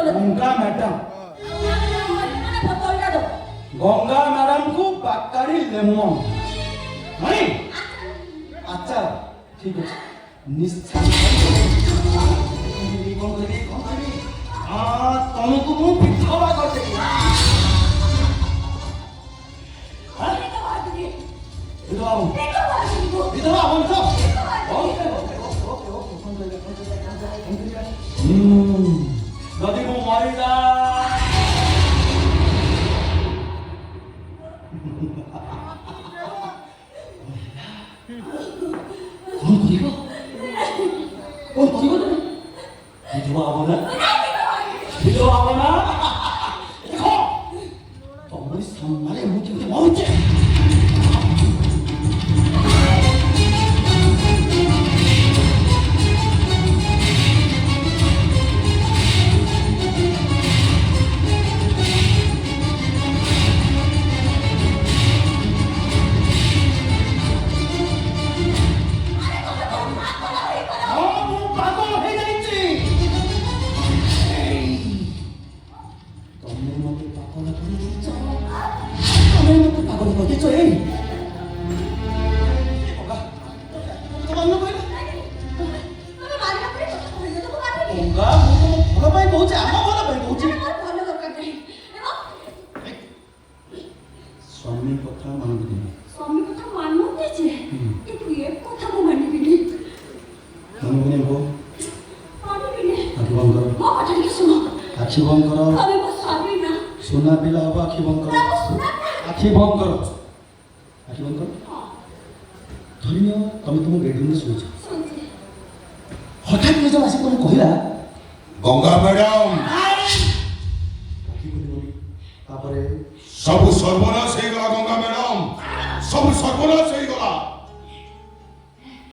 Ganga madam Ganga madam को बाकाड़ी lemon नहीं अच्छा ठीक है निश्चय तुमको मु विधवा कर देगी विधवा बन तो नदी को मारी जा कौन करेगा तुम्हें विधवा बना विधवा बना देखो तुम्हारे सामने मुझे बहुत स्वामी कथा मानबी स्वामी कथा मानते जे কিন্তু এক কথা মো মানিবি নি मानबी हो মানিবি নি आखि बंद करो মো কথা কি শুনো आखि बंद करो আমি মো স্বামী না सोना पिला हो आखि बंद करो आखि बंद करो आखि बंद करो धरिनियो तुम तुम बेडरूम में सोच हठात किए आसी तुम कहला गंगा मैडम आखि खोली तापरे सब सर्वनाश हो गला गंगा मैडम सब सर्वनाश हो गला